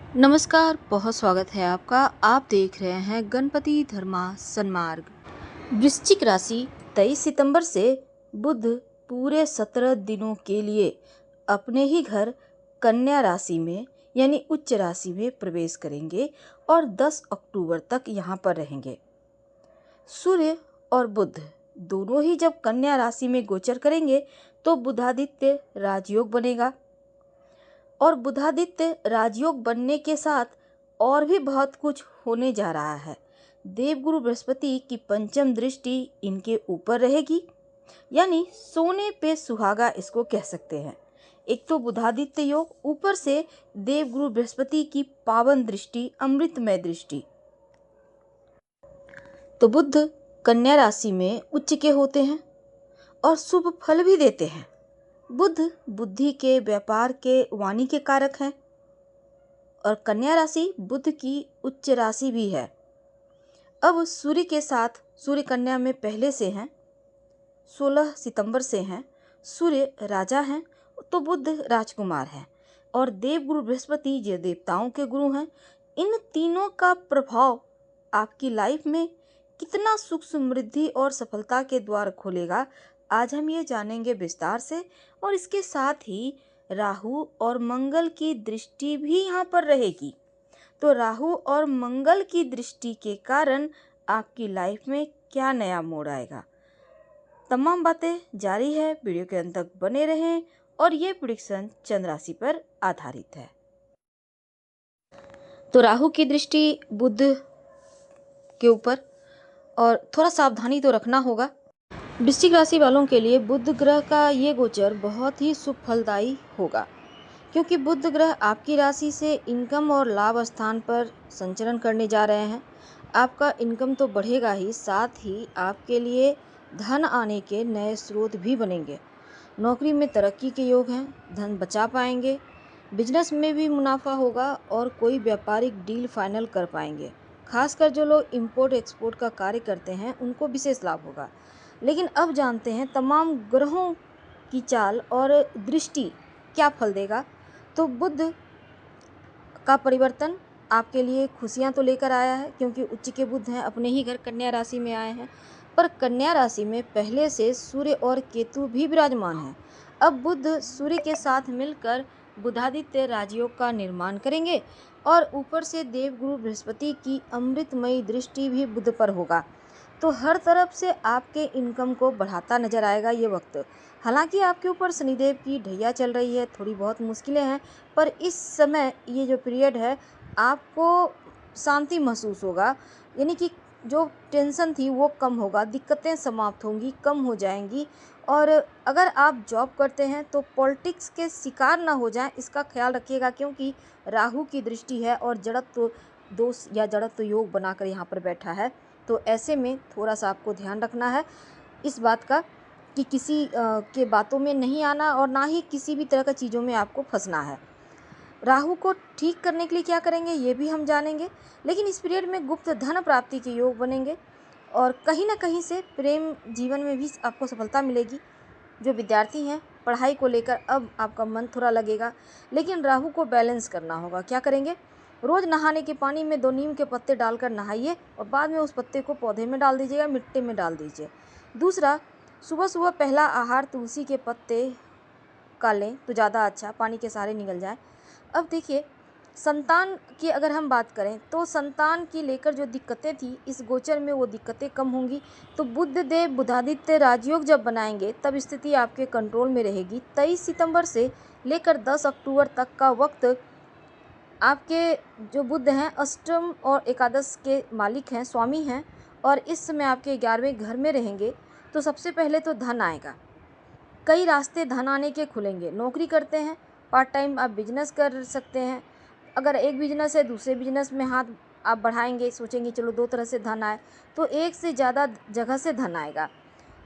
नमस्कार, बहुत स्वागत है आपका। आप देख रहे हैं गणपति धर्मा सन्मार्ग। वृश्चिक राशि 23 सितंबर से बुध पूरे 17 दिनों के लिए अपने ही घर कन्या राशि में यानी उच्च राशि में प्रवेश करेंगे और 10 अक्टूबर तक यहाँ पर रहेंगे। सूर्य और बुध दोनों ही जब कन्या राशि में गोचर करेंगे तो बुधादित्य राजयोग बनेगा और बुधादित्य राजयोग बनने के साथ और भी बहुत कुछ होने जा रहा है। देवगुरु बृहस्पति की पंचम दृष्टि इनके ऊपर रहेगी, यानी सोने पे सुहागा इसको कह सकते हैं। एक तो बुधादित्य योग, ऊपर से देवगुरु बृहस्पति की पावन दृष्टि, अमृतमय दृष्टि। तो बुध कन्या राशि में उच्च के होते हैं और शुभ फल भी देते हैं। बुध बुद्धि के, व्यापार के, वाणी के कारक हैं और कन्या राशि बुध की उच्च राशि भी है। अब सूर्य के साथ, सूर्य कन्या में पहले से हैं, 16 सितंबर से हैं। सूर्य राजा हैं तो बुध राजकुमार हैं और देवगुरु बृहस्पति जो देवताओं के गुरु हैं। इन तीनों का प्रभाव आपकी लाइफ में कितना सुख, समृद्धि और सफलता के द्वार खोलेगा, आज हम ये जानेंगे विस्तार से। और इसके साथ ही राहु और मंगल की दृष्टि भी यहाँ पर रहेगी। तो राहु और मंगल की दृष्टि के कारण आपकी लाइफ में क्या नया मोड़ आएगा, तमाम बातें जारी है। वीडियो के अंत तक बने रहें और ये प्रेडिक्शन चंद्र राशि पर आधारित है। तो राहु की दृष्टि बुध के ऊपर और थोड़ा सावधानी तो रखना होगा। वृश्चिक राशि वालों के लिए बुध ग्रह का ये गोचर बहुत ही शुभ फलदायी होगा, क्योंकि बुध ग्रह आपकी राशि से इनकम और लाभ स्थान पर संचरण करने जा रहे हैं। आपका इनकम तो बढ़ेगा ही, साथ ही आपके लिए धन आने के नए स्रोत भी बनेंगे। नौकरी में तरक्की के योग हैं, धन बचा पाएंगे, बिजनेस में भी मुनाफा होगा और कोई व्यापारिक डील फाइनल कर पाएंगे। खासकर जो लोग इंपोर्ट एक्सपोर्ट का कार्य करते हैं उनको विशेष लाभ होगा। लेकिन अब जानते हैं तमाम ग्रहों की चाल और दृष्टि क्या फल देगा। तो बुध का परिवर्तन आपके लिए खुशियां तो लेकर आया है, क्योंकि उच्च के बुध हैं, अपने ही घर कन्या राशि में आए हैं। पर कन्या राशि में पहले से सूर्य और केतु भी विराजमान हैं। अब बुध सूर्य के साथ मिलकर बुधादित्य राजयोग का निर्माण करेंगे और ऊपर से देवगुरु बृहस्पति की अमृतमयी दृष्टि भी बुध पर होगा। तो हर तरफ से आपके इनकम को बढ़ाता नजर आएगा ये वक्त। हालांकि आपके ऊपर शनिदेव की ढैया चल रही है, थोड़ी बहुत मुश्किलें हैं, पर इस समय ये जो पीरियड है आपको शांति महसूस होगा, यानी कि जो टेंशन थी वो कम होगा, दिक्कतें समाप्त होंगी, कम हो जाएंगी। और अगर आप जॉब करते हैं तो पॉलिटिक्स के शिकार ना हो जाएं, इसका ख्याल रखिएगा, क्योंकि राहु की दृष्टि है और जड़त्व दोष या जड़त्व योग बनाकर यहाँ पर बैठा है। तो ऐसे में थोड़ा सा आपको ध्यान रखना है इस बात का कि किसी के बातों में नहीं आना और ना ही किसी भी तरह का चीज़ों में आपको फंसना है। राहु को ठीक करने के लिए क्या करेंगे ये भी हम जानेंगे। लेकिन इस पीरियड में गुप्त धन प्राप्ति के योग बनेंगे और कहीं ना कहीं से प्रेम जीवन में भी आपको सफलता मिलेगी। जो विद्यार्थी हैं पढ़ाई को लेकर अब आपका मन थोड़ा लगेगा, लेकिन राहु को बैलेंस करना होगा। क्या करेंगे, रोज़ नहाने के पानी में 2 नीम के पत्ते डालकर नहाइए और बाद में उस पत्ते को पौधे में डाल दीजिएगा, मिट्टी में डाल दीजिए। दूसरा, सुबह सुबह पहला आहार तुलसी के पत्ते का लें तो ज़्यादा अच्छा, पानी के सहारे निकल जाए। अब देखिए, संतान की अगर हम बात करें तो संतान की लेकर जो दिक्कतें थी इस गोचर में वो दिक्कतें कम होंगी। तो बुध देव बुधादित्य राजयोग जब बनाएंगे तब स्थिति आपके कंट्रोल में रहेगी। 23 सितंबर से लेकर 10 अक्टूबर तक का वक्त आपके जो बुध हैं अष्टम और एकादश के मालिक हैं, स्वामी हैं, और इस समय आपके 11वें घर में रहेंगे। तो सबसे पहले तो धन आएगा, कई रास्ते धन आने के खुलेंगे। नौकरी करते हैं, पार्ट टाइम आप बिजनेस कर सकते हैं। अगर एक बिजनेस है दूसरे बिजनेस में हाथ आप बढ़ाएंगे, सोचेंगे चलो 2 तरह से धन आए, तो एक से ज़्यादा जगह से धन आएगा।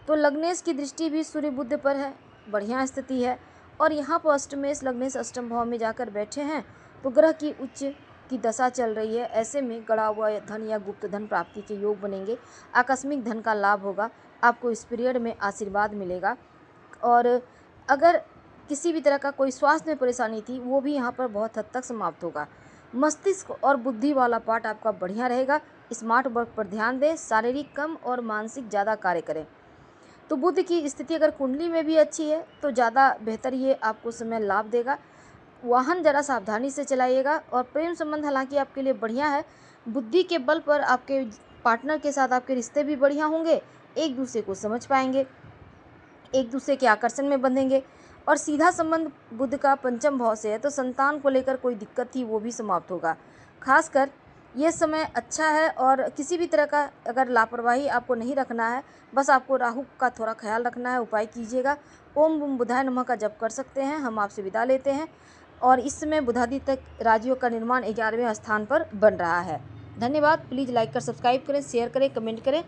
तो लग्नेश की दृष्टि भी सूर्य बुध पर है, बढ़िया स्थिति है। और यहाँ पर अष्टमेश लग्नेश अष्टम भाव में जाकर बैठे हैं, तो ग्रह की उच्च की दशा चल रही है। ऐसे में गड़ा हुआ धन या गुप्त धन प्राप्ति के योग बनेंगे। आकस्मिक धन का लाभ होगा, आपको इस पीरियड में आशीर्वाद मिलेगा। और अगर किसी भी तरह का कोई स्वास्थ्य में परेशानी थी वो भी यहाँ पर बहुत हद तक समाप्त होगा। मस्तिष्क और बुद्धि वाला पार्ट आपका बढ़िया रहेगा। स्मार्ट वर्क पर ध्यान दें, शारीरिक कम और मानसिक ज़्यादा कार्य करें। तो बुध की स्थिति अगर कुंडली में भी अच्छी है तो ज़्यादा बेहतर ये आपको समय लाभ देगा। वाहन ज़रा सावधानी से चलाइएगा। और प्रेम संबंध हालांकि आपके लिए बढ़िया है। बुद्धि के बल पर आपके पार्टनर के साथ आपके रिश्ते भी बढ़िया होंगे, एक दूसरे को समझ पाएंगे, एक दूसरे के आकर्षण में बंधेंगे। और सीधा संबंध बुध का पंचम भाव से है तो संतान को लेकर कोई दिक्कत थी वो भी समाप्त होगा। खासकर ये समय अच्छा है और किसी भी तरह का अगर लापरवाही आपको नहीं रखना है, बस आपको राहु का थोड़ा ख्याल रखना है, उपाय कीजिएगा। ओम बम बुधाय नमः का जप कर सकते हैं। हम आपसे विदा लेते हैं। और इस समय बुधादित्य राजयोग का निर्माण 11वें स्थान पर बन रहा है। धन्यवाद। प्लीज़ लाइक कर सब्सक्राइब करें, शेयर करें, कमेंट करें।